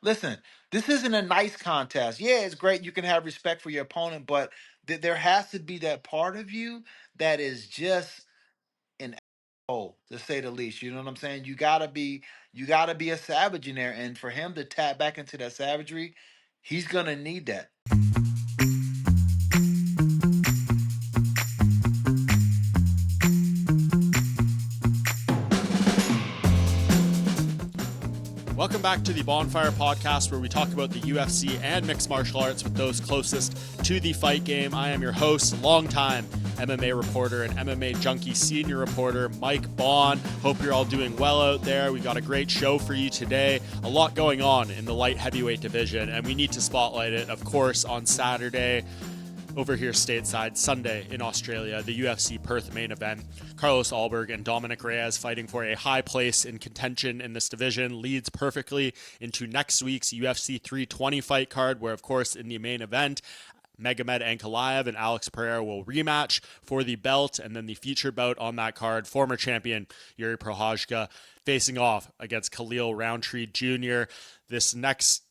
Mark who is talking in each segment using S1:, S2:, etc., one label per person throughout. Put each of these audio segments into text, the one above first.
S1: Listen, this isn't a nice contest. Yeah, it's great. You can have respect for your opponent, but there has to be that part of you that is just an asshole, to say the least. You know what I'm saying? You gotta be a savage in there, and for him to tap back into that savagery, he's gonna need that.
S2: Welcome back to the Bohnfire podcast, where we talk about the UFC and mixed martial arts with those closest to the fight game. I am your host, longtime MMA reporter and MMA junkie senior reporter, Mike Bohn. Hope you're all doing well out there. We got a great show for you today. A lot going on in the light heavyweight division, and we need to spotlight it, of course, on Saturday. Over here stateside, Sunday in Australia, the UFC Perth main event. Carlos Ulberg and Dominick Reyes fighting for a high place in contention in this division leads perfectly into next week's UFC 320 fight card, where, of course, in the main event, Magomed Ankalaev and Alex Pereira will rematch for the belt, and then the feature bout on that card, former champion Jiri Prochazka facing off against Khalil Rountree Jr. This next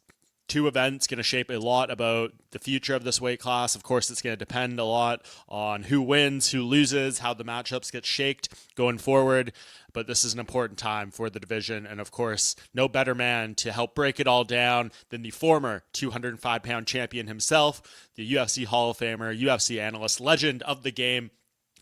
S2: two events going to shape a lot about the future of this weight class. Of course, it's going to depend a lot on who wins, who loses, how the matchups get shaped going forward. But this is an important time for the division. And of course, no better man to help break it all down than the former 205-pound champion himself, the UFC Hall of Famer, UFC analyst, legend of the game,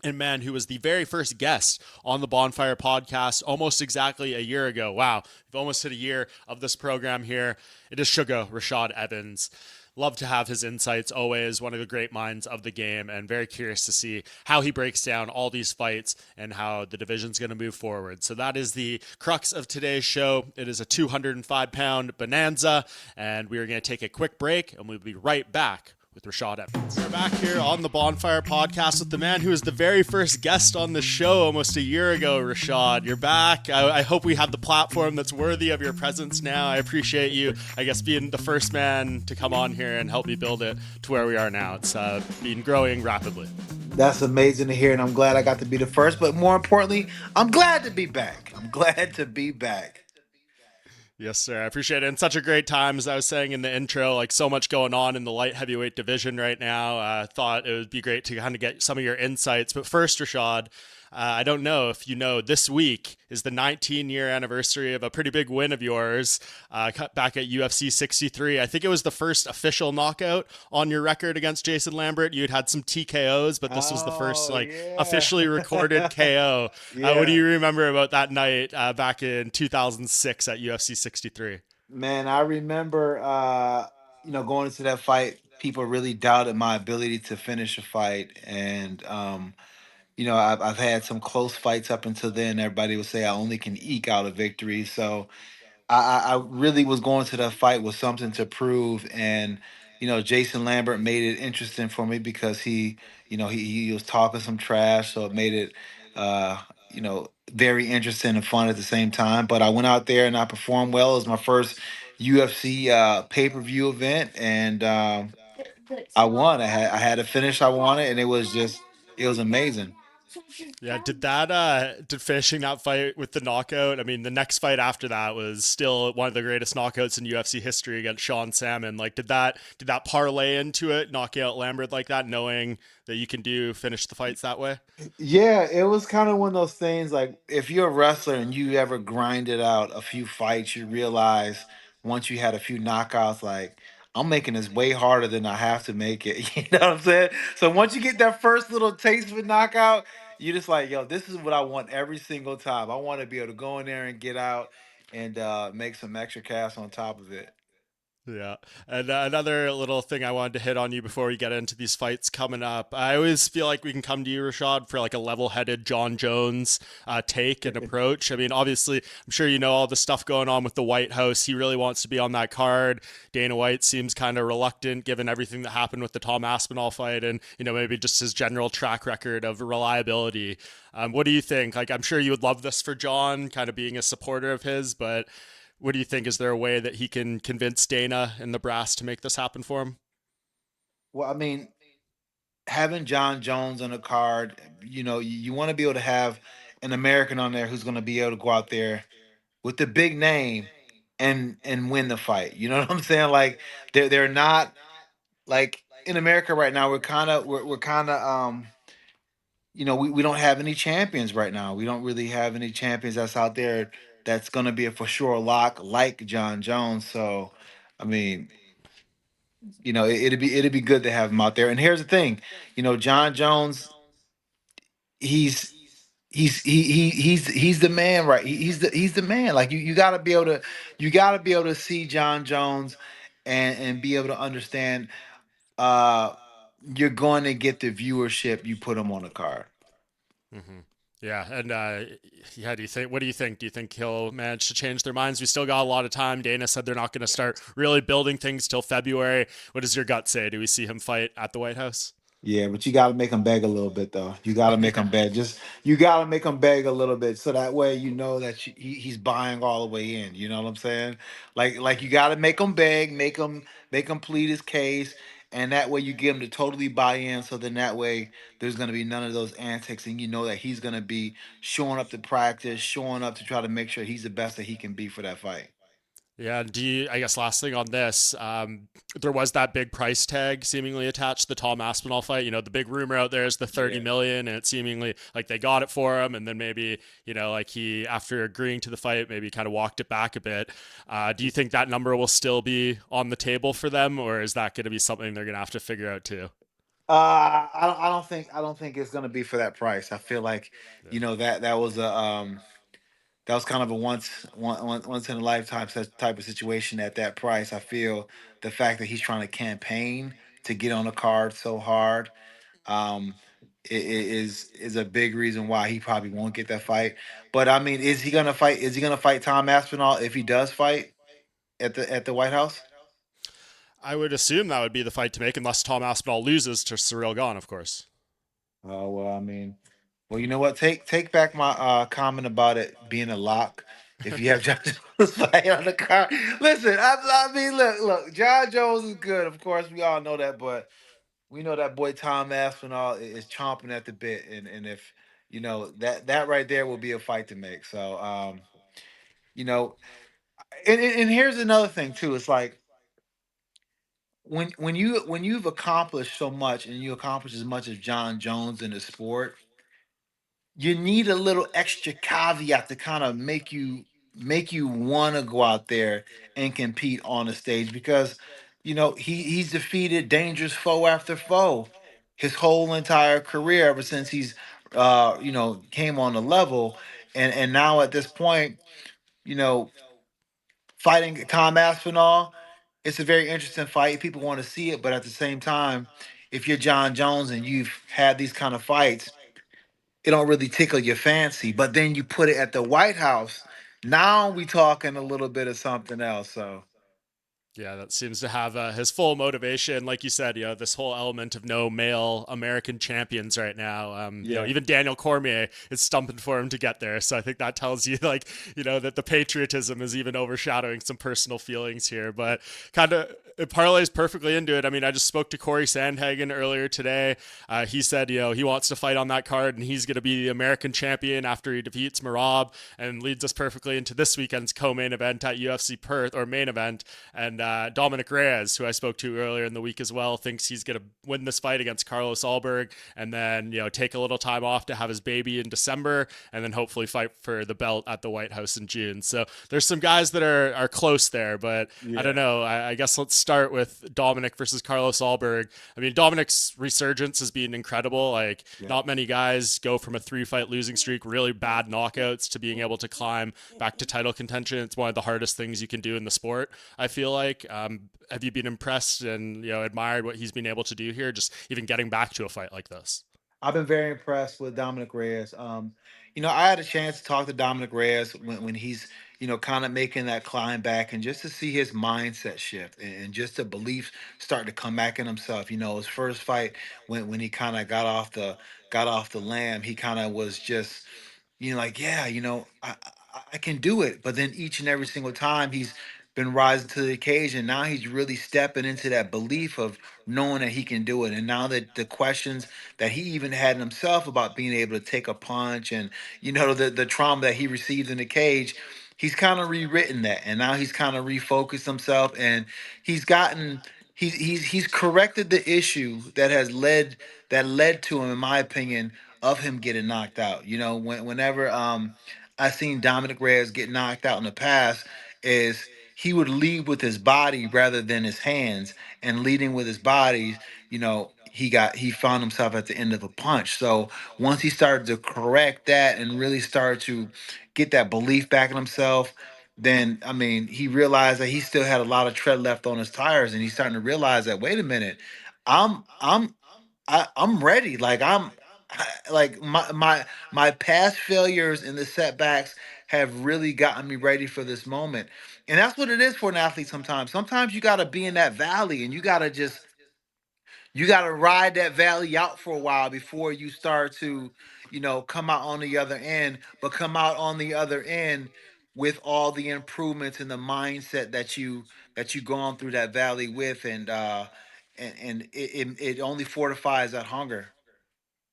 S2: and man who was the very first guest on the Bohnfire podcast almost exactly a year ago. Wow, we've almost hit a year of this program here. It is Sugar Rashad Evans. Love to have his insights, always one of the great minds of the game, and very curious to see how he breaks down all these fights and how the division's going to move forward. So that is the crux of today's show. It is a 205-pound bonanza, and we are going to take a quick break, and we'll be right back with Rashad Evans. We're back here on the Bohnfire podcast with the man who was the very first guest on the show almost a year ago. Rashad, you're back. I hope we have the platform that's worthy of your presence now. I appreciate you, I guess, being the first man to come on here and help me build it to where we are now. It's been growing rapidly.
S1: That's amazing to hear, and I'm glad I got to be the first. But more importantly, I'm glad to be back. I'm glad to be back.
S2: Yes, sir. I appreciate it. And such a great time, as I was saying in the intro, like so much going on in the light heavyweight division right now. I thought it would be great to kind of get some of your insights. But first, Rashad, I don't know if you know, this week is the 19-year anniversary of a pretty big win of yours back at UFC 63. I think it was the first official knockout on your record against Jason Lambert. You had some TKOs, but this was the first officially recorded KO.
S1: Yeah.
S2: What do you remember about that night back in 2006 at UFC 63?
S1: Man, I remember, going into that fight, people really doubted my ability to finish a fight, and I've had some close fights up until then. Everybody would say I only can eke out a victory, so I really was going to that fight with something to prove, and Jason Lambert made it interesting for me because he was talking some trash, so it made it uh, very interesting and fun at the same time. But I went out there and I performed well. It was my first UFC pay-per-view event, and I won. I had a finish I wanted, and it was amazing.
S2: Yeah, did finishing that fight with the knockout, I mean, the next fight after that was still one of the greatest knockouts in UFC history against Sean Salmon. Like, did that parlay into it, knocking out Lambert like that, knowing that you can finish the fights that way?
S1: Yeah, it was kind of one of those things, like if you're a wrestler and you ever grinded out a few fights, you realize once you had a few knockouts, like I'm making this way harder than I have to make it. You know what I'm saying? So once you get that first little taste of a knockout, you just like, yo, this is what I want every single time. I want to be able to go in there and get out and make some extra cash on top of it.
S2: Yeah. And another little thing I wanted to hit on you before we get into these fights coming up. I always feel like we can come to you, Rashad, for like a level-headed Jon Jones take and approach. I mean, obviously, I'm sure you know all the stuff going on with the White House. He really wants to be on that card. Dana White seems kind of reluctant given everything that happened with the Tom Aspinall fight and, maybe just his general track record of reliability. What do you think? Like, I'm sure you would love this for Jon, kind of being a supporter of his, but what do you think? Is there a way that he can convince Dana and the brass to make this happen for him?
S1: Well, I mean, having Jon Jones on the card, you want to be able to have an American on there who's going to be able to go out there with the big name. and win the fight. You know what I'm saying? Like they're not like in America right now. We're kind of we don't have any champions right now. We don't really have any champions that's out there that's gonna be a for sure lock like Jon Jones. So I mean, it'd be good to have him out there. And here's the thing, Jon Jones, he's he's the man, right? He's the man. Like you gotta be able to see Jon Jones and be able to understand uh you're going to get the viewership you put him on a card.
S2: Mm-hmm. Yeah, and yeah, do you think? What do you think? Do you think he'll manage to change their minds? We still got a lot of time. Dana said they're not going to start really building things till February. What does your gut say? Do we see him fight at the White House?
S1: Yeah, but you got to make them beg a little bit, though. You got to make them
S2: Yeah.
S1: beg. Just you got to make them beg a little bit, so that way you know that he's buying all the way in. You know what I'm saying? Like you got to make him beg, make him plead his case, and that way you get him to totally buy in. So then that way there's gonna be none of those antics, and you know that he's gonna be showing up to practice, showing up to try to make sure he's the best that he can be for that fight.
S2: Yeah, do you, I guess last thing on this, there was that big price tag seemingly attached to the Tom Aspinall fight. The big rumor out there is the 30
S1: Yeah.
S2: million, and it seemingly like they got it for him, and then maybe like he after agreeing to the fight, maybe kind of walked it back a bit. Do you think that number will still be on the table for them, or is that going to be something they're going to have to figure out too?
S1: I don't think it's gonna be for that price. I feel like,
S2: Yeah.
S1: that was kind of a once in a lifetime type of situation at that price. I feel the fact that he's trying to campaign to get on the card so hard, um, is a big reason why he probably won't get that fight. But I mean, is he gonna fight? Is he gonna fight Tom Aspinall if he does fight at the White House?
S2: I would assume that would be the fight to make, unless Tom Aspinall loses to Cyril Gahn, of course.
S1: Oh well, I mean, well, you know what? Take back my comment about it being a lock. If you have John Jones fight on the card, listen. I mean, look. John Jones is good, of course. We all know that, but we know that boy Tom Aspinall is chomping at the bit, and if that right there will be a fight to make. So, you know, and here's another thing too. It's like when you've accomplished so much and you accomplish as much as John Jones in the sport, you need a little extra caveat to kind of make you want to go out there and compete on the stage, because he's defeated dangerous foe after foe his whole entire career ever since he's came on the level, and now at this point, you know fighting Tom Aspinall, it's a very interesting fight. People want to see it, but at the same time, if you're John Jones and you've had these kind of fights, it don't really tickle your fancy. But then you put it at the White House. Now we talking a little bit of something else. So
S2: Yeah, that seems to have his full motivation. Like you said, this whole element of no male American champions right now.
S1: yeah,
S2: Even Daniel Cormier is stumping for him to get there. So I think that tells you, like, that the patriotism is even overshadowing some personal feelings here. But kind of it parlays perfectly into it. I mean, I just spoke to Corey Sandhagen earlier today. He said, he wants to fight on that card, and he's going to be the American champion after he defeats Marab, and leads us perfectly into this weekend's co-main event at UFC Perth, or main event. And Dominick Reyes, who I spoke to earlier in the week as well, thinks he's going to win this fight against Carlos Ulberg, and then take a little time off to have his baby in December, and then hopefully fight for the belt at the White House in June. So there's some guys that are close there, but I
S1: yeah,
S2: don't know. I guess let's start with Dominick versus Carlos Ulberg. I mean, Dominick's resurgence has been incredible. Like,
S1: yeah.
S2: not many guys go from a 3-fight losing streak, really bad knockouts, to being able to climb back to title contention. It's one of the hardest things you can do in the sport, I feel like. Have you been impressed and admired what he's been able to do here, just even getting back to a fight like this?
S1: I've been very impressed with Dominic Reyes. I had a chance to talk to Dominic Reyes when he's, kind of making that climb back, and just to see his mindset shift, and just the belief start to come back in himself. His first fight, when he kind of got off the lamb, he kind of was just, like, yeah, I can do it. But then each and every single time he's been rising to the occasion. Now he's really stepping into that belief of knowing that he can do it. And now that the questions that he even had in himself about being able to take a punch, and the trauma that he received in the cage, he's kind of rewritten that, and now he's kind of refocused himself, and he's gotten he's corrected the issue that led to him, in my opinion, of him getting knocked out. You know, whenever I seen Dominick Reyes get knocked out in the past, is he would lead with his body rather than his hands, and leading with his body, you know, he found himself at the end of a punch. So once he started to correct that and really started to get that belief back in himself, then I mean, he realized that he still had a lot of tread left on his tires, and he's starting to realize that, wait a minute, I'm I'm I'm ready. Like like my past failures and the setbacks have really gotten me ready for this moment. And that's what it is for an athlete sometimes. Sometimes you got to be in that valley, and you got to ride that valley out for a while before you start to, come out on the other end, but come out on the other end with all the improvements and the mindset that you gone through that valley with, and it only fortifies that hunger.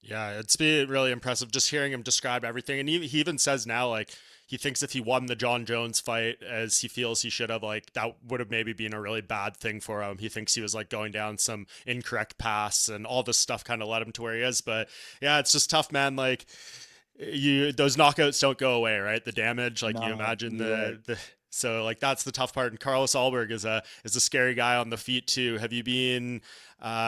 S2: Yeah, it's been really impressive just hearing him describe everything. And he even says now, like, he thinks if he won the Jon Jones fight as he feels he should have, like, that would have maybe been a really bad thing for him. He thinks he was, like, going down some incorrect paths and all this stuff kind of led him to where he is. But yeah, it's just tough, man. Like, those knockouts don't go away, right? The damage, like you
S1: No,
S2: imagine
S1: you're right.
S2: the so like that's the tough part. And Carlos Ulberg is a scary guy on the feet too. Have you been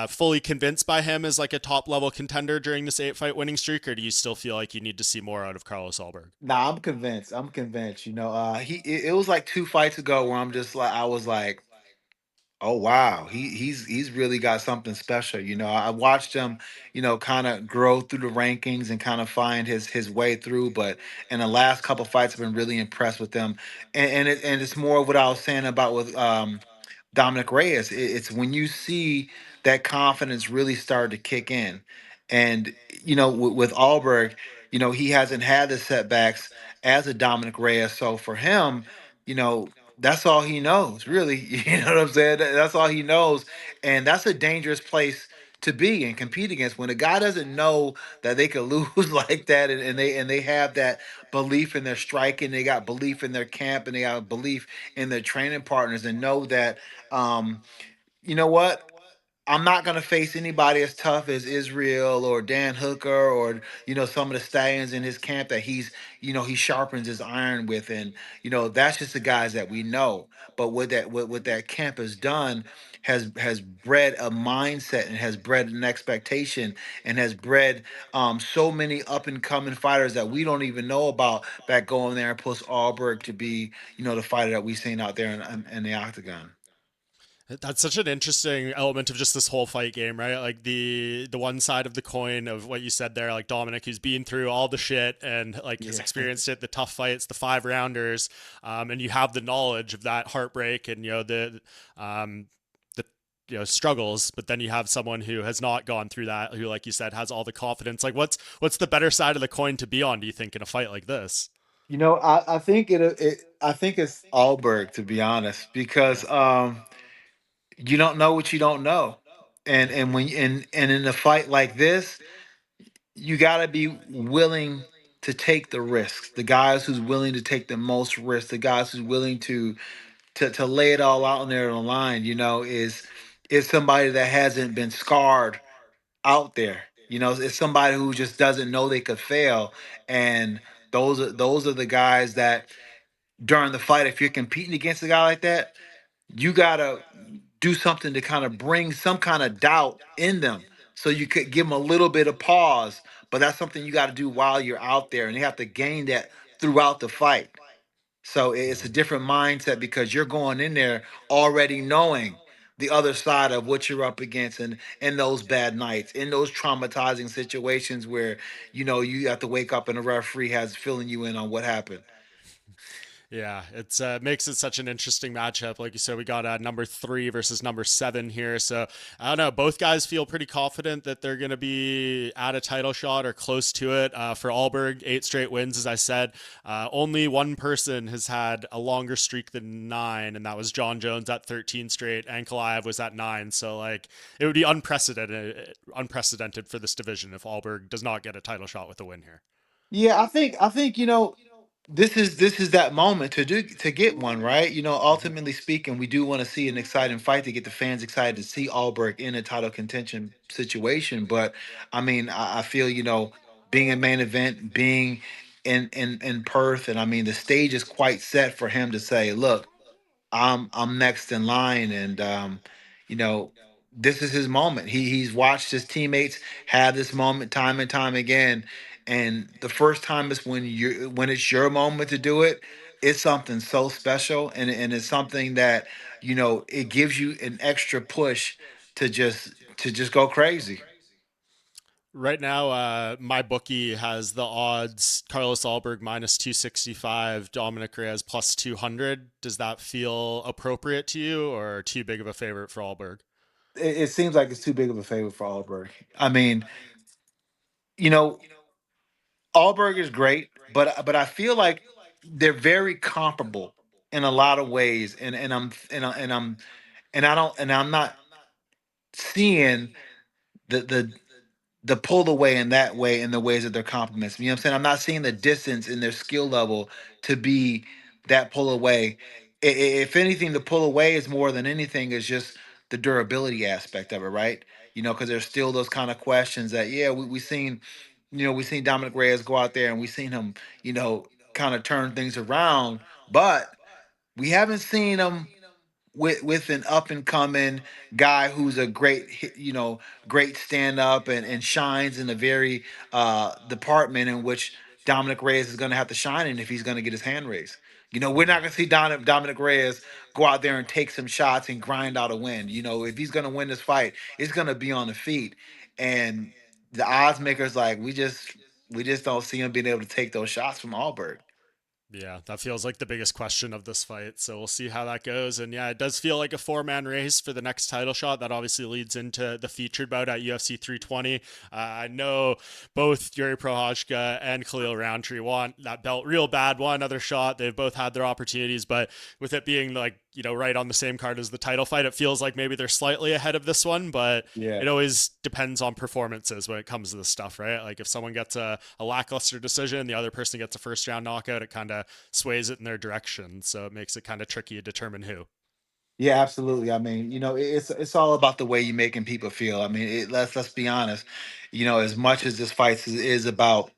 S2: fully convinced by him as like a top level contender during this 8 fight winning streak, or do you still feel like you need to see more out of Carlos Ulberg?
S1: Nah, I'm convinced. I'm convinced. It was like 2 fights ago where I was like, oh wow, he's really got something special. I watched him, kind of grow through the rankings and kind of find his way through. But in the last couple fights, I've been really impressed with him, and it's more of what I was saying about with Dominic Reyes. It's when you see that confidence really start to kick in, and with Alberg, he hasn't had the setbacks as a Dominic Reyes. So for him, you know that's all he knows, really. You know what I'm saying? That's all he knows, and that's a dangerous place to be and compete against when a guy doesn't know that they could lose like that, and they have that belief in their striking, they got belief in their camp, and they got belief in their training partners, and know that, um, you know what? I'm not gonna face anybody as tough as Israel or Dan Hooker or some of the stallions in his camp that he sharpens his iron with, and that's just the guys that we know. But what that camp has done has bred a mindset and has bred an expectation and has bred so many up and coming fighters that we don't even know about that go in there and push Alberg to be the fighter that we seen out there in the octagon.
S2: That's such an interesting element of just this whole fight game, right? Like the one side of the coin of what you said there, like Dominic, who's been through all the shit and like has
S1: Yeah.
S2: experienced it, the tough fights, the 5 rounders, and you have the knowledge of that heartbreak and um, the struggles, but then you have someone who has not gone through that, who, like you said, has all the confidence. Like, what's the better side of the coin to be on? Do you think in a fight like this?
S1: I think I think it's Alberg, to be honest, because
S2: Yeah.
S1: you don't know what you don't know, and when and in a fight like this, you got to be willing to take the risks. The guys who's willing to take the most risks, the guys who's willing to lay it all out on there on the line, is somebody that hasn't been scarred out there. It's somebody who just doesn't know they could fail, and those are the guys that during the fight, if you're competing against a guy like that, you gotta do something to kind of bring some kind of doubt in them, so you could give them a little bit of pause. But that's something you got to do while you're out there, and you have to gain that throughout the fight. So it's a different mindset because you're going in there already knowing the other side of what you're up against, and in those bad nights, in those traumatizing situations where you have to wake up and the referee has filling you in on what happened.
S2: Yeah, it's makes it such an interesting matchup. Like you said, we got number 3 versus number 7 here. So I don't know. Both guys feel pretty confident that they're going to be at a title shot or close to it. For Alberg, 8 straight wins, as I said. Only one person has had a longer streak than 9, and that was Jon Jones at 13 straight. Ankalaev was at 9. So like it would be unprecedented for this division if Alberg does not get a title shot with a win here.
S1: Yeah, I think this is that moment to get one, right. Ultimately speaking, we do want to see an exciting fight to get the fans excited to see Allberg in a title contention situation. But I mean, I feel being a main event, being in Perth, and I mean the stage is quite set for him to say, look, I'm next in line, and you know, this is his moment. He's watched his teammates have this moment time and time again, and the first time is when it's your moment to do it. It's something so special, and it's something that it gives you an extra push to just go crazy.
S2: Right now, my bookie has the odds Carlos Ulberg minus 265, Dominick Reyes plus 200. Does that feel appropriate to you or too big of a favorite for Ulberg?
S1: It seems like it's too big of a favor for Allberg. I mean, you know, Allberg is great, but I feel like they're very comparable in a lot of ways, and I'm not seeing the the pull away in that way in the ways that they're compliments. You know what I'm saying? I'm not seeing the distance in their skill level to be that pull away. If anything, the pull away is more than anything is just the durability aspect of it, right? Because there's still those kind of questions that yeah, we seen, we seen Dominic Reyes go out there and we seen him, kind of turn things around, but we haven't seen him with an up and coming guy who's a great stand up and shines in a very department in which Dominic Reyes is going to have to shine in if he's going to get his hand raised. We're not going to see Dominic Reyes go out there and take some shots and grind out a win. If he's going to win this fight, it's going to be on the feet. And the odds makers like we just don't see him being able to take those shots from Allberg.
S2: Yeah, that feels like the biggest question of this fight. So we'll see how that goes. And yeah, it does feel like a four-man race for the next title shot. That obviously leads into the featured bout at UFC 320. I know both Jiri Prochazka and Khalil Rountree want that belt real bad. One other shot. They've both had their opportunities, but with it being like, right on the same card as the title fight, it feels like maybe they're slightly ahead of this one, but
S1: Yeah.
S2: it always depends on performances when it comes to this stuff, right? Like if someone gets a lackluster decision, the other person gets a first round knockout, it kind of sways it in their direction. So it makes it kind of tricky to determine who.
S1: Yeah, absolutely. I mean, it's all about the way you're making people feel. I mean, let's be honest. As much as this fight is about,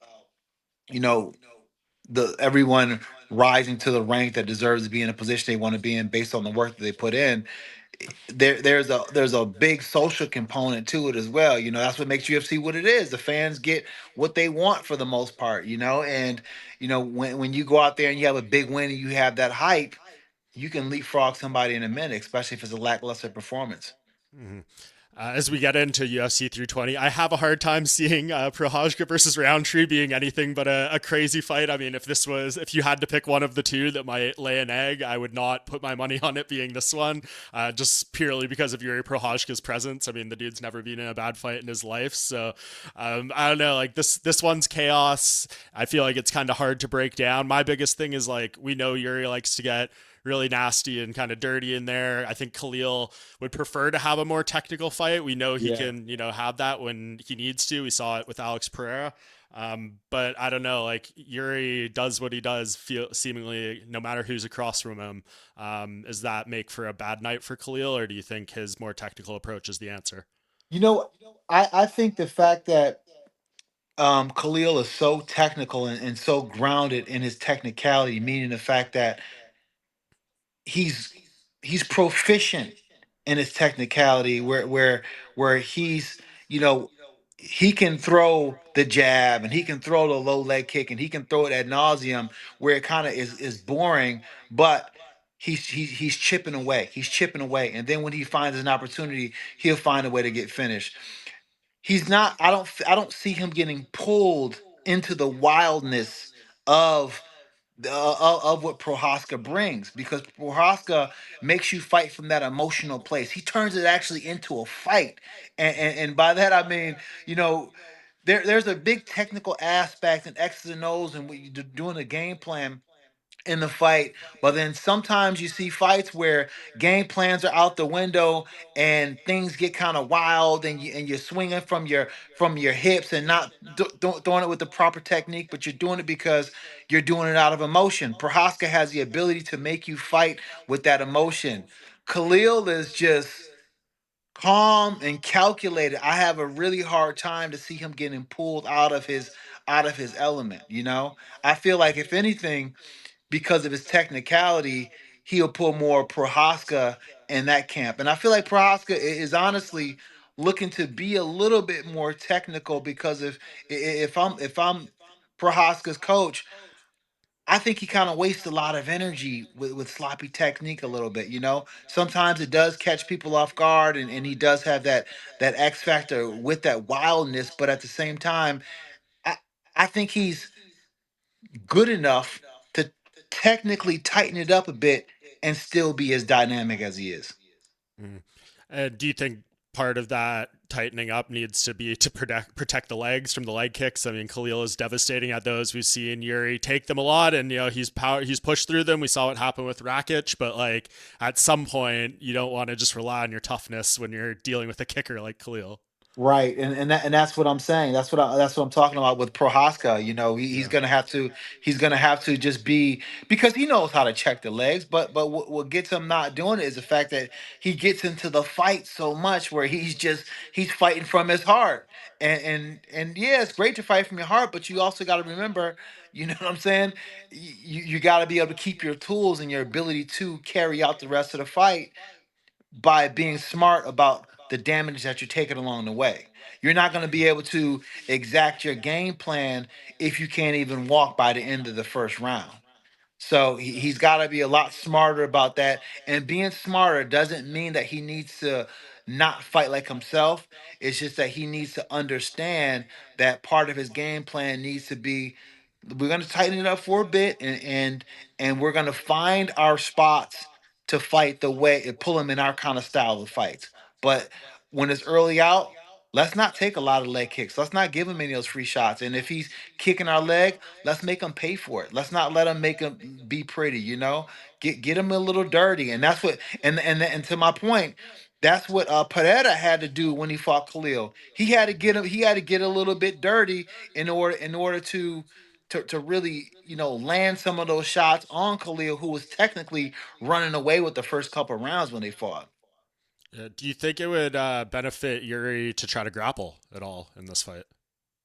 S1: you know, the everyone rising to the rank that deserves to be in a position they want to be in based on the work that they put in. There's a big social component to it as well. That's what makes UFC what it is. The fans get what they want for the most part. And when you go out there and you have a big win and you have that hype, you can leapfrog somebody in a minute, especially if it's a lackluster performance.
S2: Mm-hmm. As we get into UFC 320, I have a hard time seeing Prochazka versus Roundtree being anything but a crazy fight. I mean, if you had to pick one of the two that might lay an egg, I would not put my money on it being this one, just purely because of Jiri Prochazka's presence. I mean, the dude's never been in a bad fight in his life, so I don't know. Like this one's chaos. I feel like it's kind of hard to break down. My biggest thing is like we know Jiri likes to get really nasty and kind of dirty in there. I think Khalil would prefer to have a more technical fight. We know he
S1: Yeah.
S2: can, have that when he needs to. We saw it with Alex Pereira. But I don't know, like Jiri does what he does, feel seemingly no matter who's across from him. Does that make for a bad night for Khalil, or do you think his more technical approach is the answer?
S1: You know, I think the fact that Khalil is so technical and so grounded in his technicality, meaning the fact that he's he's proficient in his technicality, where he's you know he can throw the jab and he can throw the low leg kick and he can throw it ad nauseum where it kind of is boring, but he's chipping away. He's chipping away, and then when he finds an opportunity, he'll find a way to get finished. He's not. I don't see him getting pulled into the wildness of of what Prohaska brings, because Prohaska makes you fight from that emotional place. He turns it actually into a fight, and by that I mean, you know, there's a big technical aspect and X's and O's and what you doing a game plan in the fight. But then sometimes you see fights where game plans are out the window and things get kind of wild, and you're swinging from your hips and not throwing it with the proper technique, but you're doing it because you're doing it out of emotion. Prohaska has the ability to make you fight with that emotion. Khalil is just calm and calculated. I have a really hard time to see him getting pulled out of his element, you know? I feel like if anything, because of his technicality, he'll pull more Prohaska in that camp. And I feel like Prohaska is honestly looking to be a little bit more technical because if I'm Prohaska's coach, I think he kind of wastes a lot of energy with sloppy technique a little bit, you know. Sometimes it does catch people off guard, and he does have that X factor with that wildness, but at the same time, I I think he's good enough to technically tighten it up a bit and still be as dynamic as he is.
S2: Mm. And do you think part of that tightening up needs to be to protect the legs from the leg kicks? I mean, Khalil is devastating at those. We've seen Jiri take them a lot, and he's pushed through them. We saw what happened with Rakic, but like at some point, you don't want to just rely on your toughness when you're dealing with a kicker like Khalil.
S1: Right, and that's what I'm saying. That's what I'm talking about with Prohaska. You know,
S2: Yeah.
S1: he's gonna have to just be, because he knows how to check the legs. But what gets him not doing it is the fact that he gets into the fight so much where he's fighting from his heart. And yeah, it's great to fight from your heart, but you also got to remember, you know what I'm saying. You got to be able to keep your tools and your ability to carry out the rest of the fight by being smart about the damage that you're taking along the way. You're not going to be able to exact your game plan if you can't even walk by the end of the first round. So he's got to be a lot smarter about that. And being smarter doesn't mean that he needs to not fight like himself. It's just that he needs to understand that part of his game plan needs to be, we're going to tighten it up for a bit, and we're going to find our spots to fight the way and pull him in our kind of style of fights. But when it's early out, let's not take a lot of leg kicks. Let's not give him any of those free shots. And if he's kicking our leg, let's make him pay for it. Let's not let him make him be pretty, you know. Get him a little dirty. And that's what, and to my point, that's what Pereira had to do when he fought Khalil. He had to get a little bit dirty in order to really, you know, land some of those shots on Khalil, who was technically running away with the first couple rounds when they fought.
S2: Do you think it would benefit Yuri to try to grapple at all in this fight?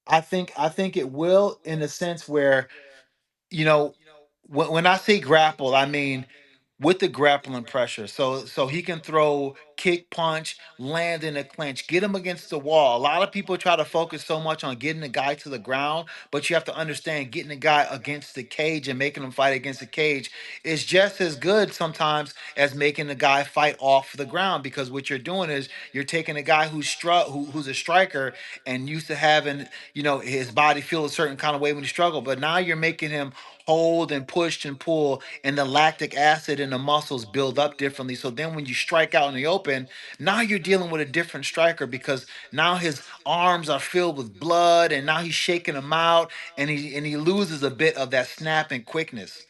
S1: I think it will, in a sense where, you know, when I say grapple, I mean with the grappling pressure. So he can throw kick, punch, land in a clinch, get him against the wall. A lot of people try to focus so much on getting the guy to the ground, but you have to understand getting the guy against the cage and making him fight against the cage is just as good sometimes as making the guy fight off the ground, because what you're doing is you're taking a guy who's a striker and used to having, you know, his body feel a certain kind of way when he struggled, but now you're making him hold and push and pull, and the lactic acid in the muscles build up differently. So then when you strike out in the open, now you're dealing with a different striker, because now his arms are filled with blood, and now he's shaking them out, and he loses a bit of that snap and quickness.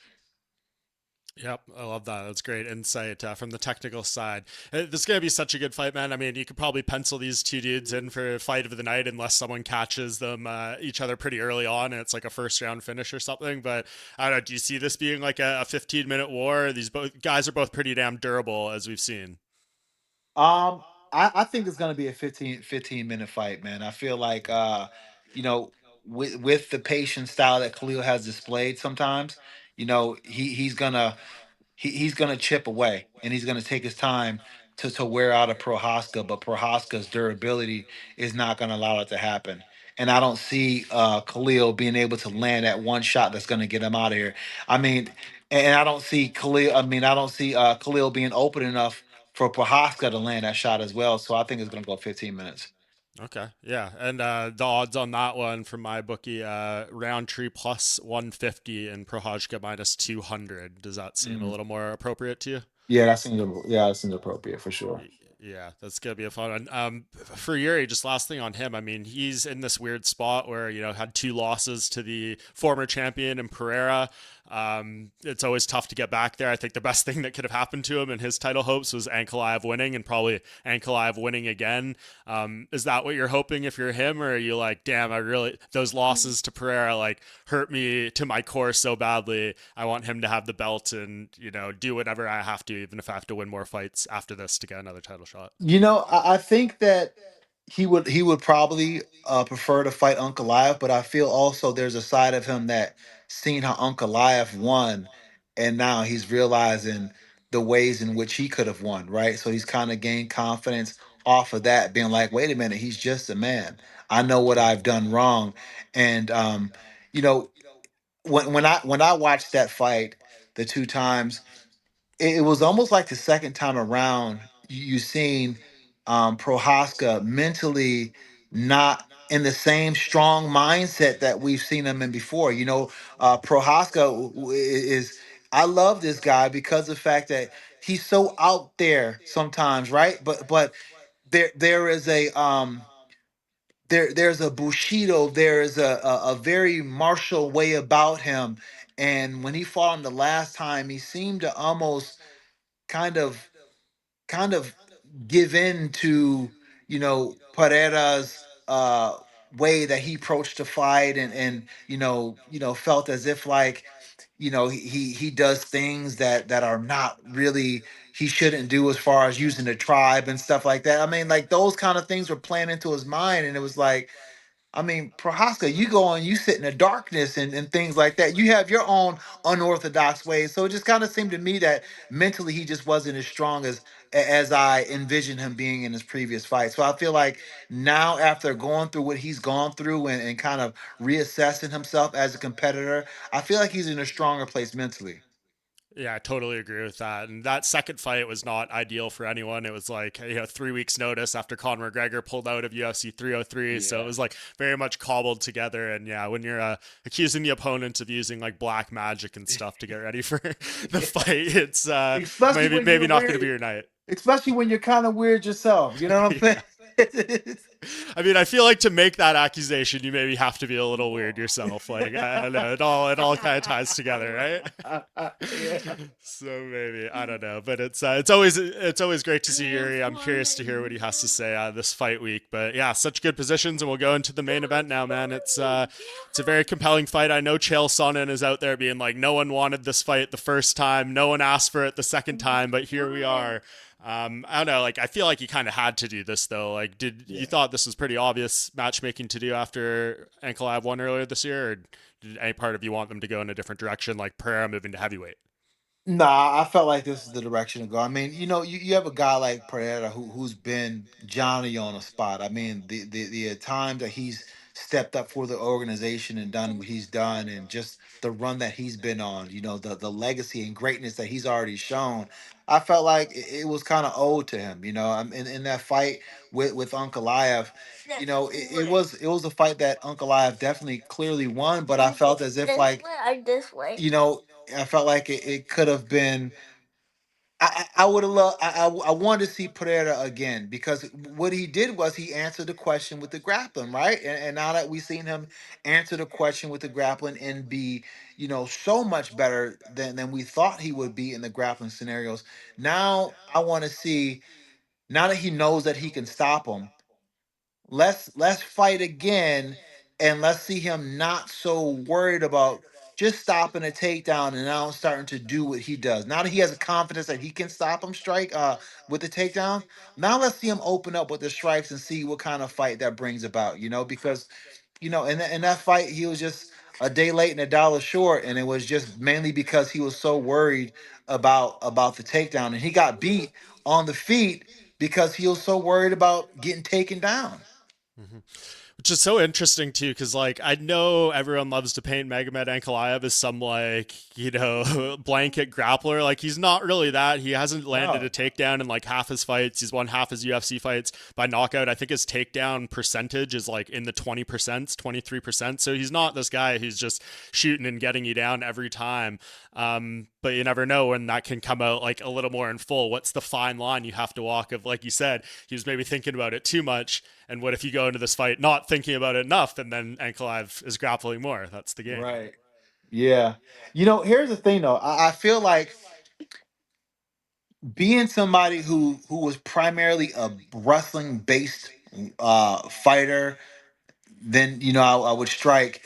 S2: Yep, I love that. That's great insight from the technical side. This is going to be such a good fight, man. I mean, you could probably pencil these two dudes in for a fight of the night unless someone catches them each other pretty early on and it's like a first round finish or something. But I don't know. Do you see this being like a 15-minute war? These both guys are both pretty damn durable, as we've seen.
S1: Um, I think it's gonna be a 15 minute fight, man. I feel like you know, with the patient style that Khalil has displayed sometimes, you know, he's gonna chip away, and he's gonna take his time to wear out a Prohaska, but Prohaska's durability is not gonna allow it to happen. And I don't see Khalil being able to land that one shot that's gonna get him out of here. I mean, and I don't see Khalil. I mean, I don't see Khalil being open enough for Prohaska to land that shot as well. So I think it's gonna go 15 minutes.
S2: Okay, yeah, and the odds on that one from my bookie, Roundtree plus 150 and Prohajka minus 200. Does that seem a
S1: Mhm.
S2: little more appropriate to you?
S1: Yeah, that seems appropriate for sure.
S2: Yeah, that's gonna be a fun one. For Yuri, just last thing on him. I mean, he's in this weird spot where had two losses to the former champion in Pereira. It's always tough to get back there. I think the best thing that could have happened to him in his title hopes was Ankalaev winning, and probably Ankalaev winning again. Is that what you're hoping if you're him, or are you like, damn, I really, those losses to Pereira like hurt me to my core so badly. I want him to have the belt and, do whatever I have to, even if I have to win more fights after this to get another title shot.
S1: I think that he would probably prefer to fight Uncle Live, but I feel also there's a side of him that seen how Uncle Live won, and now he's realizing the ways in which he could have won, right? So he's kind of gained confidence off of that, being like, wait a minute, he's just a man. I know what I've done wrong, and you know, when I watched that fight the two times, it was almost like the second time around you seen Prohaska mentally not in the same strong mindset that we've seen him in before. Prohaska is, I love this guy because of the fact that he's so out there sometimes, right? But there is a there's a bushido, there is a very martial way about him. And when he fought him the last time, he seemed to almost kind of kind of give in to Pereira's way that he approached the fight, and felt as if like he does things that are not really, he shouldn't do, as far as using the tribe and stuff like that. I mean, like, those kind of things were playing into his mind, and it was like, I mean, Prohaska, you go and you sit in the darkness, and things like that. You have your own unorthodox ways. So it just kind of seemed to me that mentally he just wasn't as strong as I envisioned him being in his previous fight. So I feel like now, after going through what he's gone through, and kind of reassessing himself as a competitor, I feel like he's in a stronger place mentally.
S2: Yeah, I totally agree with that. And that second fight was not ideal for anyone. It was like, 3 weeks notice after Conor McGregor pulled out of UFC 303. So it
S1: Yeah.
S2: was like very much cobbled together. And yeah, when you're accusing the opponent of using like black magic and stuff to get ready for the fight, it's
S1: Especially
S2: maybe
S1: when you're
S2: maybe not going to be
S1: weird.
S2: your night.
S1: Especially when you're kind of weird yourself. You know what I'm
S2: Yeah.
S1: saying?
S2: I mean, I feel like to make that accusation, you maybe have to be a little weird yourself. Like, I don't know, it all kind of ties together, right?
S1: Yeah.
S2: So maybe I don't know, but it's always great to see Yuri. I'm curious to hear what he has to say this fight week. But yeah, such good positions, and we'll go into the main event now, man. It's a very compelling fight. I know Chael Sonnen is out there being like, no one wanted this fight the first time, no one asked for it the second time, but here we are. I don't know. Like, I feel like you kind of had to do this though. Like, did you
S1: Yeah.
S2: thought this was pretty obvious matchmaking to do after Ankalaev won earlier this year, or did any part of you want them to go in a different direction, like Pereira moving to heavyweight?
S1: Nah, I felt like this is the direction to go. I mean, you have a guy like Pereira who's been Johnny on a spot. I mean, the time that he's stepped up for the organization and done what he's done, and just the run that he's been on, the legacy and greatness that he's already shown. I felt like it was kind of owed to him. In that fight with Uncle Liev, it was a fight that Uncle Liev definitely clearly won, but I felt as if like, you know, I felt like it could have been. I would have loved. I wanted to see Pereira again, because what he did was he answered the question with the grappling, right? And now that we've seen him answer the question with the grappling and be, so much better than we thought he would be in the grappling scenarios. Now I want to see. Now that he knows that he can stop him, let's fight again, and let's see him not so worried about just stopping a takedown, and now starting to do what he does. Now that he has a confidence that he can stop him strike with the takedown, now let's see him open up with the strikes and see what kind of fight that brings about, because in that fight he was just a day late and a dollar short, and it was just mainly because he was so worried about the takedown, and he got beat on the feet because he was so worried about getting taken down.
S2: Mm-hmm. Which is so interesting too, because like I know everyone loves to paint Magomed Ankalaev as some like blanket grappler. Like he's not really that. He hasn't landed a
S1: No.
S2: takedown in like half his fights. He's won half his UFC fights by knockout. I think his takedown percentage is like in the 20%, 23%. So he's not this guy who's just shooting and getting you down every time. But you never know when that can come out like a little more in full. What's the fine line you have to walk of, like you said, he was maybe thinking about it too much, and what if you go into this fight not thinking about it enough, and then Ankalaev is grappling more? That's the game.
S1: Right. Yeah. Here's the thing though. I feel like being somebody who was primarily a wrestling based fighter, then I would strike.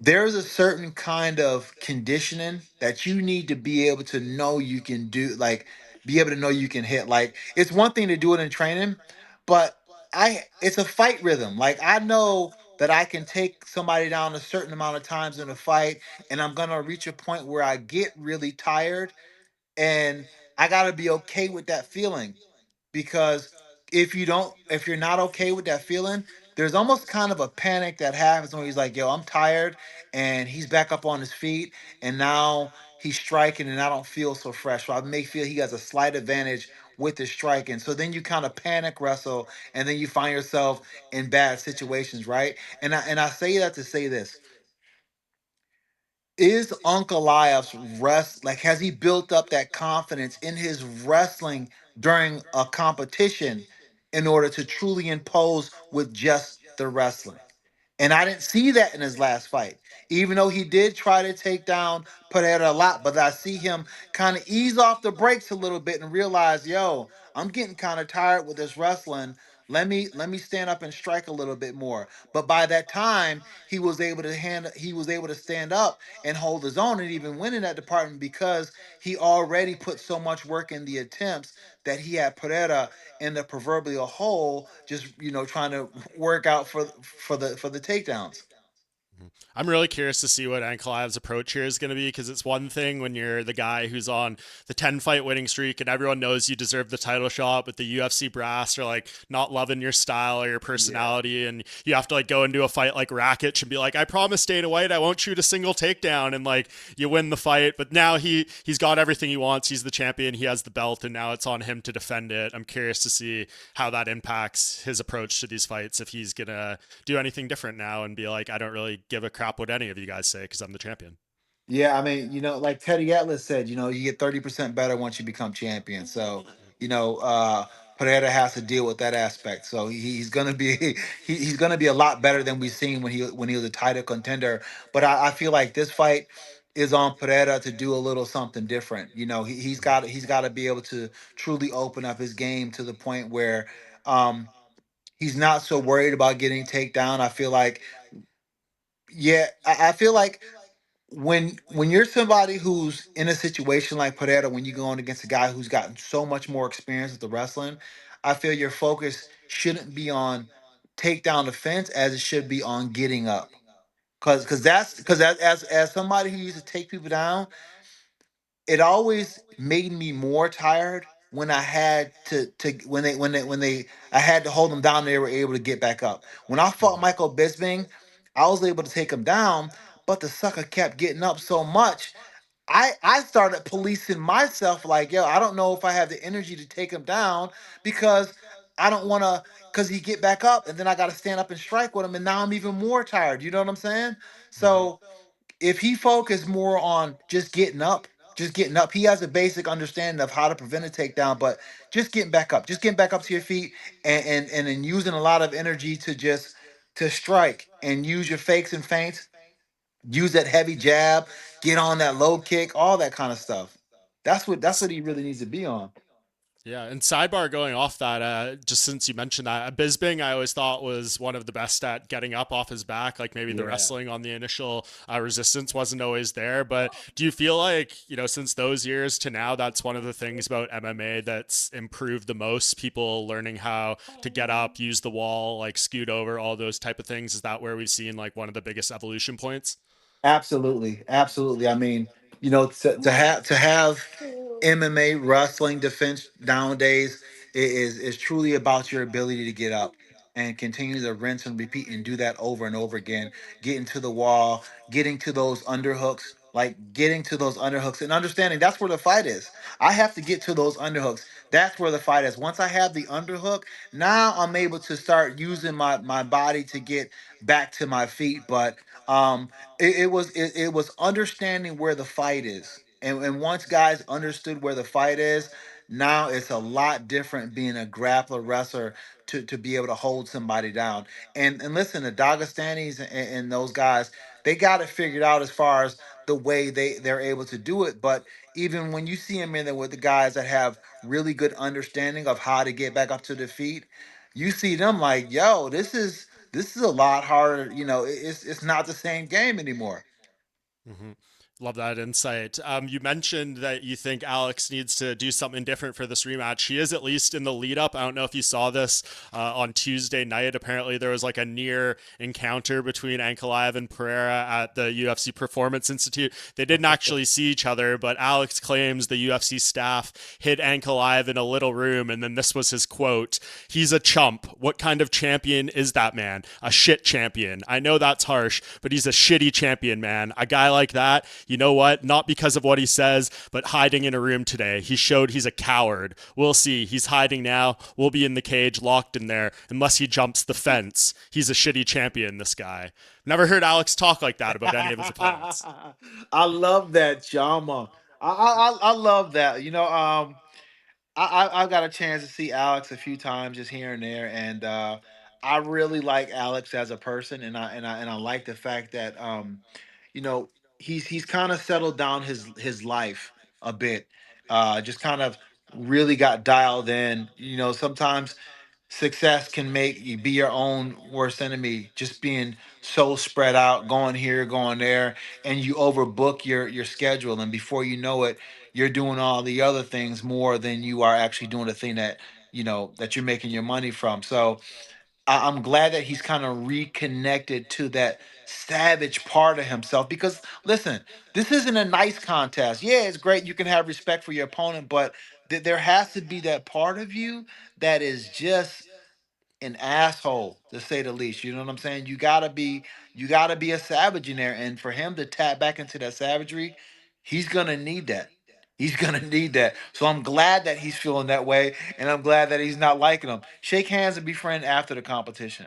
S1: There's a certain kind of conditioning that you need to be able to know you can do, like be able to know you can hit. Like it's one thing to do it in training, but it's a fight rhythm. Like I know that I can take somebody down a certain amount of times in a fight, and I'm gonna reach a point where I get really tired, and I gotta be okay with that feeling, because if you're not okay with that feeling, there's almost kind of a panic that happens when he's like, yo, I'm tired, and he's back up on his feet, and now he's striking, and I don't feel so fresh. So I may feel he has a slight advantage with his striking. So then you kind of panic wrestle, and then you find yourself in bad situations, right? And I say that to say this: is Ankalaev's rest, like, has he built up that confidence in his wrestling during a competition in order to truly impose with just the wrestling? And I didn't see that in his last fight, even though he did try to take down Pereira a lot. But I see him kind of ease off the brakes a little bit and realize, yo, I'm getting kind of tired with this wrestling. Let me stand up and strike a little bit more. But by that time, he was able to stand up and hold his own and even win in that department, because he already put so much work in the attempts that he had Pereira in the proverbial hole, just trying to work out for the takedowns.
S2: I'm really curious to see what Ankalaev's approach here is going to be, because it's one thing when you're the guy who's on the 10 fight winning streak and everyone knows you deserve the title shot, but the UFC brass are like not loving your style or your
S1: Yeah.
S2: personality, and you have to like go into a fight like Rakic and be like, I promise Dana White I won't shoot a single takedown, and like you win the fight. But now he's got everything he wants. He's the champion. He has the belt, and now it's on him to defend it. I'm curious to see how that impacts his approach to these fights, if he's gonna do anything different now and be like, I don't really give a crap what any of you guys say because I'm the champion.
S1: Yeah, I mean, like Teddy Atlas said, you get 30% better once you become champion. So, you know, uh Pereira has to deal with that aspect. So he's gonna be he's gonna be a lot better than we've seen when he was a title contender. But I feel like this fight is on Pereira to do a little something different. He's got to be able to truly open up his game to the point where um he's not so worried about getting takedown. I feel like, yeah, I feel like when you're somebody who's in a situation like Pereira, when you're going against a guy who's gotten so much more experience with the wrestling, I feel your focus shouldn't be on takedown defense as it should be on getting up. Because as somebody who used to take people down, it always made me more tired when I had to when they I had to hold them down. They were able to get back up. When I fought Michael Bisping, I was able to take him down, but the sucker kept getting up so much. I started policing myself, like, yo, I don't know if I have the energy to take him down, because I don't want to, because he get back up and then I got to stand up and strike with him, and now I'm even more tired. You know what I'm saying? So if he focused more on just getting up, he has a basic understanding of how to prevent a takedown, but just getting back up to your feet, and then using a lot of energy to strike and use your fakes and feints, use that heavy jab, get on that low kick, all that kind of stuff. That's what he really needs to be on.
S2: Yeah, and sidebar going off that, just since you mentioned that, Bisbing I always thought was one of the best at getting up off his back. Like maybe the
S1: Yeah.
S2: wrestling on the initial resistance wasn't always there, but do you feel like since those years to now, that's one of the things about MMA that's improved the most? People learning how to get up, use the wall, like scoot over, all those type of things. Is that where we've seen like one of the biggest evolution points?
S1: Absolutely, absolutely. I mean, to have MMA wrestling defense nowadays is truly about your ability to get up and continue to rinse and repeat and do that over and over again. Getting to the wall, getting to those underhooks, and understanding that's where the fight is. I have to get to those underhooks. That's where the fight is. Once I have the underhook, now I'm able to start using my body to get back to my feet. But it was understanding where the fight is, and once guys understood where the fight is, now it's a lot different being a grappler wrestler to be able to hold somebody down. And listen, the Dagestanis and those guys, they got it figured out as far as the way they're able to do it. But even when you see him in there with the guys that have really good understanding of how to get back up to the feet, you see them like, yo, this is a lot harder. It's not the same game anymore.
S2: Mm-hmm. Love that insight. You mentioned that you think Alex needs to do something different for this rematch. He is at least in the lead up. I don't know if you saw this on Tuesday night. Apparently, there was like a near encounter between Ankalaev and Pereira at the UFC Performance Institute. They didn't actually see each other, but Alex claims the UFC staff hid Ankalaev in a little room, and then this was his quote: "He's a chump. What kind of champion is that man? A shit champion. I know that's harsh, but he's a shitty champion, man. A guy like that, you know what? Not because of what he says, but hiding in a room today. He showed he's a coward. We'll see. He's hiding now. We'll be in the cage, locked in there, unless he jumps the fence. He's a shitty champion, this guy." Never heard Alex talk like that about any of his opponents.
S1: I love that, Jama. I love that. I've got a chance to see Alex a few times just here and there, and I really like Alex as a person, and I like the fact that you know, he's kind of settled down his life a bit, just kind of really got dialed in. Sometimes success can make you be your own worst enemy, just being so spread out, going here, going there, and you overbook your schedule, and before you know it, you're doing all the other things more than you are actually doing the thing that you're making your money from. So I'm glad that he's kind of reconnected to that savage part of himself, because listen, this isn't a nice contest. Yeah, it's great you can have respect for your opponent, but there has to be that part of you that is just an asshole, to say the least. You know what I'm saying? You gotta be a savage in there, and for him to tap back into that savagery, he's gonna need that. He's gonna need that. So I'm glad that he's feeling that way, and I'm glad that he's not liking them. Shake hands and be friend after the competition.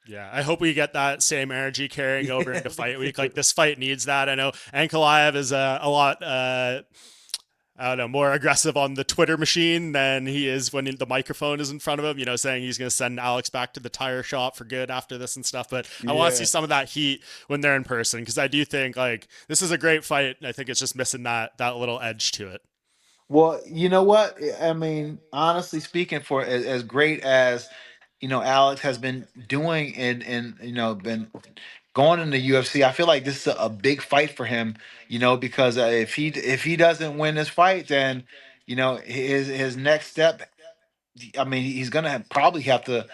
S2: Yeah, I hope we get that same energy carrying over into
S1: Yeah.
S2: fight week. Like this fight needs that. I know Ankalaev is a lot I don't know, more aggressive on the Twitter machine than he is when the microphone is in front of him, saying he's going to send Alex back to the tire shop for good after this and stuff. But I want to see
S1: Yeah.
S2: some of that heat when they're in person, because I do think like this is a great fight. I think it's just missing that little edge to it.
S1: Well, you know what? I mean, honestly speaking, for as great as Alex has been doing, and been going in the UFC, I feel like this is a big fight for him. Because if he doesn't win this fight, then his next step. I mean, he's gonna probably have to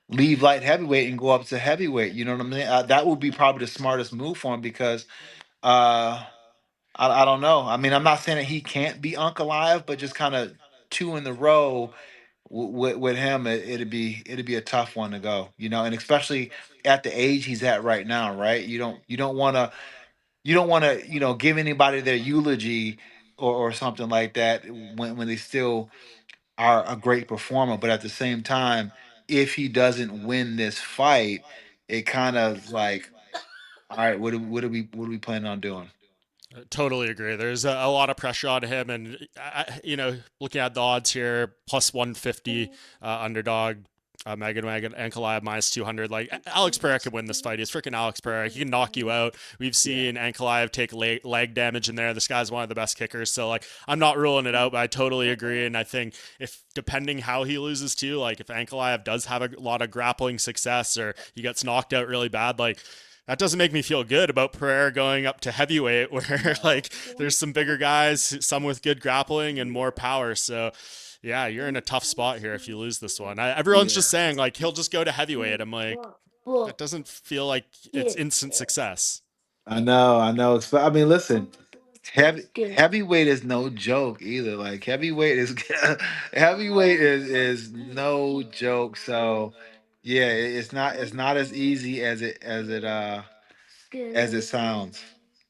S1: leave light heavyweight and go up to heavyweight. You know what I mean? That would be probably the smartest move for him, because uh, I don't know. I mean, I'm not saying that he can't be Uncle Live, but just kind of two in the row with him, it'd be a tough one to go. And especially at the age he's at right now, right? You don't want to give anybody their eulogy, or something like that, when they still are a great performer. But at the same time, if he doesn't win this fight, it kind of like, all right, what are we planning on doing?
S2: Totally agree. There's a lot of pressure on him, and looking at the odds here, plus 150 underdog. Magomed Ankalaev minus 200. Like Alex Pereira could win this fight. He's freaking Alex Pereira. He can knock you out. We've
S1: Yeah.
S2: seen Ankalaev take leg damage in there. This guy's one of the best kickers. So like I'm not ruling it out, but I totally agree. And I think if depending how he loses too, like if Ankalaev does have a lot of grappling success or he gets knocked out really bad, like that doesn't make me feel good about Pereira going up to heavyweight, where like there's some bigger guys, some with good grappling and more power. So yeah, you're in a tough spot here if you lose this one. Everyone's just saying like he'll just go to heavyweight. I'm like, that doesn't feel like it's instant success.
S1: I know, I know. I mean, listen, heavyweight is no joke either. Like heavyweight is heavyweight is no joke. So yeah, it's not as easy as it sounds.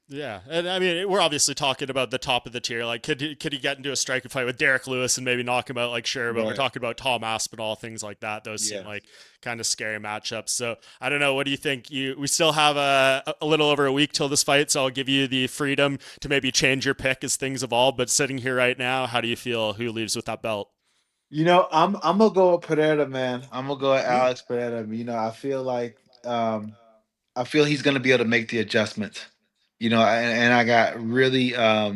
S2: Yeah, and I mean, we're obviously talking about the top of the tier. Like, could he get into a striking fight with Derek Lewis and maybe knock him out? Like, sure, but we're
S1: Right.
S2: talking about Tom Aspinall, things like that. Those seem
S1: Yeah.
S2: like kind of scary matchups. So I don't know. What do you think? We still have a little over a week till this fight, so I'll give you the freedom to maybe change your pick as things evolve. But sitting here right now, how do you feel? Who leaves with that belt?
S1: I'm gonna go with Pereira, man. I'm gonna go with
S2: Mm.
S1: Alex Pereira. I feel like, I feel he's gonna be able to make the adjustments. and I got really a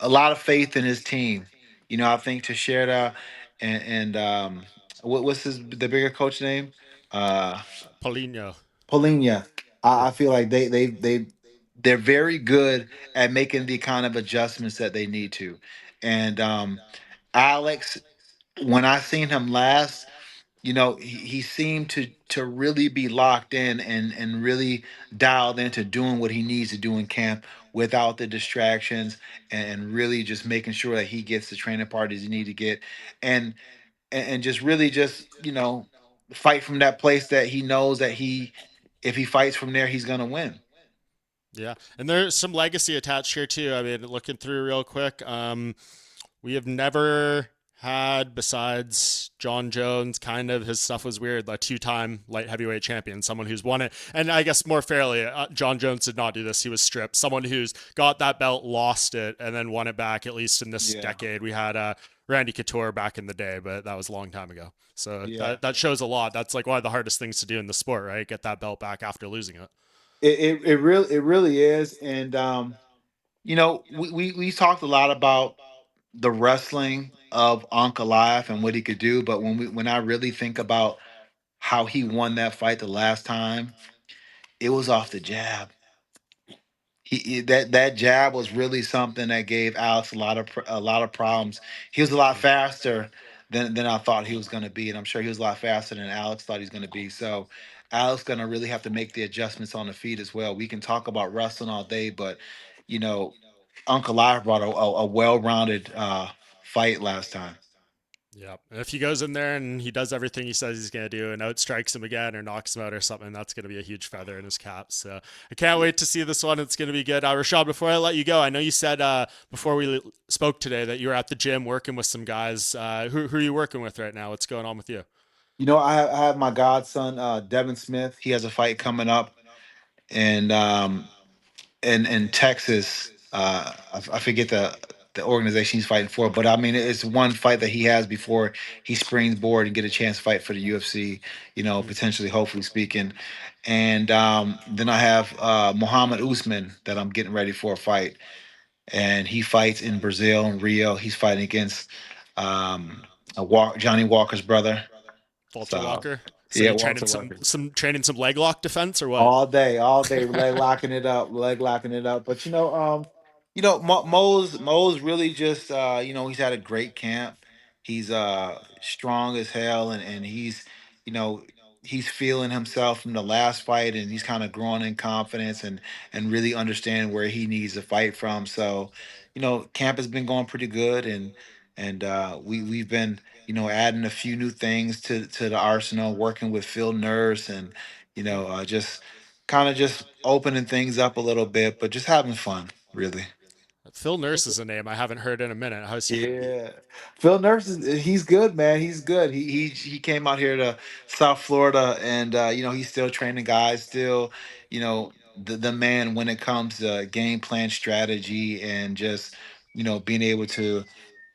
S1: lot of faith in his team. I think Teixeira and what's the bigger coach name? Uh,
S2: Paulinho.
S1: Polina.
S2: Yeah.
S1: I feel like they're very good at making the kind of adjustments that they need to. And Alex, when I seen him last, he seemed to really be locked in and really dialed into doing what he needs to do in camp without the distractions and really just making sure that he gets the training parties he need to get and and just really just fight from that place that he knows that he if he fights from there he's gonna win.
S2: Yeah, and there's some legacy attached here too. I mean, looking through real quick, we have never had, besides Jon Jones, kind of his stuff was weird, a two-time light heavyweight champion, someone who's won it. And I guess more fairly, Jon Jones did not do this. He was stripped. Someone who's got that belt, lost it, and then won it back, at least in this
S1: Yeah.
S2: decade. We had Randy Couture back in the day, but that was a long time ago. So
S1: Yeah.
S2: that shows a lot. That's like one of the hardest things to do in the sport, right? Get that belt back after losing it.
S1: It really is. And we talked a lot about the wrestling of Ankalaev and what he could do, but when I really think about how he won that fight the last time, it was off the jab. That jab was really something that gave Alex a lot of problems. He was a lot faster than I thought he was going to be, and I'm sure he was a lot faster than Alex thought he was going to be. So Alex going to really have to make the adjustments on the feet as well. We can talk about wrestling all day, but you know, Uncle Live brought a well-rounded fight last time.
S2: Yeah. And if he goes in there and he does everything he says he's going to do and outstrikes him again or knocks him out or something, that's going to be a huge feather in his cap. So I can't wait to see this one. It's going to be good. Rashad, before I let you go, I know you said before we spoke today that you were at the gym working with some guys. Who are you working with right now? What's going on with you?
S1: I have my godson, Devin Smith. He has a fight coming up, and in Texas. I forget the organization he's fighting for, but I mean it's one fight that he has before he springs board and get a chance to fight for the UFC.
S2: Mm.
S1: Potentially, hopefully speaking. And then I have Muhammad Usman that I'm getting ready for a fight, and he fights in Brazil and Rio. He's fighting against Johnny Walker's brother.
S2: Walter
S1: So
S2: Walker. So
S1: yeah,
S2: you training
S1: Walter
S2: some
S1: Walker.
S2: some training some leg lock defense or what?
S1: All day, leg locking it up. But Mo's really just he's had a great camp. He's strong as hell, and you know he's feeling himself from the last fight, and he's kind of growing in confidence and really understanding where he needs to fight from. So, camp has been going pretty good, and we've been adding a few new things to the arsenal, working with Phil Nurse and just kind of just opening things up a little bit, but just having fun, really.
S2: Phil Nurse is a name I haven't heard in a minute. How's he?
S1: Yeah, Phil Nurse he's good, man. He's good. He came out here to South Florida, and he's still training guys. Still, the man when it comes to game plan strategy and just being able to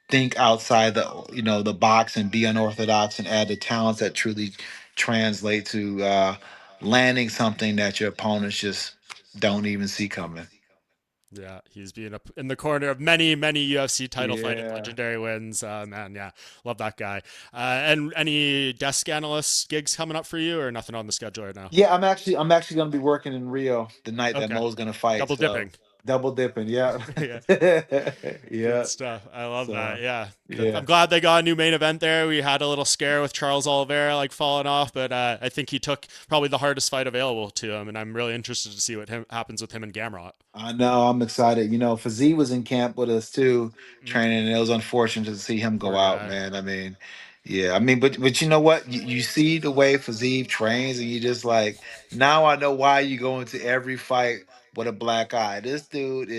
S1: think outside the box and be unorthodox and add the talents that truly translate to landing something that your opponents just don't even see coming.
S2: Yeah, he's been up in the corner of many, many UFC title fighting
S1: Yeah.
S2: legendary wins. Man, yeah, love that guy. And any desk analyst gigs coming up for you, or nothing on the schedule right now?
S1: Yeah, I'm actually gonna be working in Rio the night that
S2: Okay,
S1: Mo's gonna fight.
S2: double
S1: So
S2: dipping.
S1: double dipping, yeah.
S2: Yeah, good
S1: Yeah.
S2: stuff. I love that.
S1: So
S2: Yeah, I'm
S1: yeah.
S2: glad they got a new main event there. We had a little scare with Charles Oliveira like falling off, but I think he took probably the hardest fight available to him, and I'm really interested to see what happens with him and Gamrot.
S1: I know, I'm excited. Fazee was in camp with us too,
S2: Mm,
S1: training, and it was unfortunate to see him go
S2: poor
S1: out,
S2: guy.
S1: man. I mean, yeah, I mean, but you know what? You see the way Fazee trains, and you just like, now I know why you go into every fight with a black eye. This dude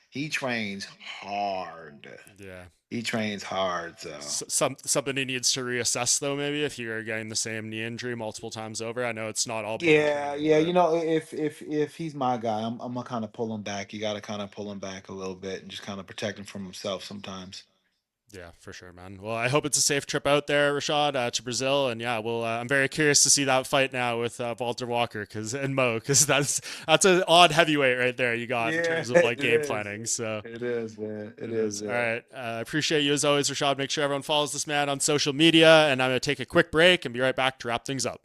S1: he trains hard.
S2: Yeah.
S1: He trains hard, so.
S2: Something he needs to reassess though, maybe if you're getting the same knee injury multiple times over. I know it's not all been
S1: Yeah,
S2: training,
S1: yeah.
S2: but
S1: If he's my guy, I'm gonna kind of pull him back. You got to kind of pull him back a little bit and just kind of protect him from himself sometimes.
S2: Yeah, for sure, man. Well, I hope it's a safe trip out there, Rashad, to Brazil. And yeah, well, I'm very curious to see that fight now with Walter Walker and Mo, because that's an odd heavyweight right there you got in
S1: Yeah,
S2: terms of like
S1: it
S2: game
S1: is.
S2: planning. So
S1: It is, man. It
S2: it
S1: is,
S2: is. All
S1: yeah.
S2: right. I appreciate you as always, Rashad. Make sure everyone follows this man on social media. And I'm going to take a quick break and be right back to wrap things up.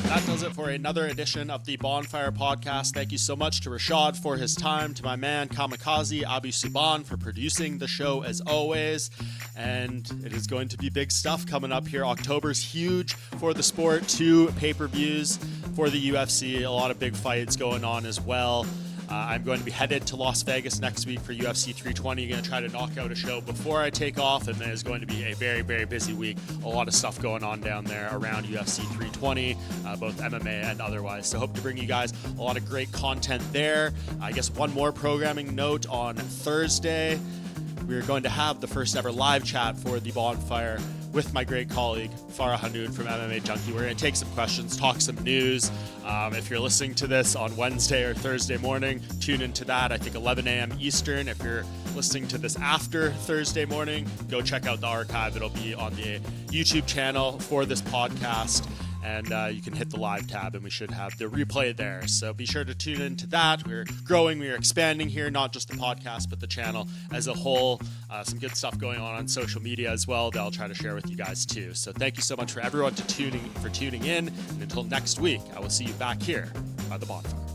S2: That does it for another edition of the Bohnfire podcast. Thank you so much to Rashad for his time, to my man Kamikaze Abu Suban for producing the show as always. And it is going to be big stuff coming up here. October's huge for the sport. 2 pay-per-views for the UFC. A lot of big fights going on as well. I'm going to be headed to Las Vegas next week for UFC 320. Going to try to knock out a show before I take off, and then it's going to be a very, very busy week. A lot of stuff going on down there around UFC 320, both MMA and otherwise. So hope to bring you guys a lot of great content there. I guess one more programming note on Thursday. We're going to have the first ever live chat for the Bohnfire with my great colleague, Farah Hanoun from MMA Junkie. We're going to take some questions, talk some news. If you're listening to this on Wednesday or Thursday morning, tune into that, I think 11 a.m. Eastern. If you're listening to this after Thursday morning, go check out the archive. It'll be on the YouTube channel for this podcast. And you can hit the live tab and we should have the replay there. So be sure to tune into that. We're growing, we're expanding here, not just the podcast, but the channel as a whole. Some good stuff going on social media as well that I'll try to share with you guys too. So thank you so much for everyone for tuning in. And until next week, I will see you back here by the Bohnfire.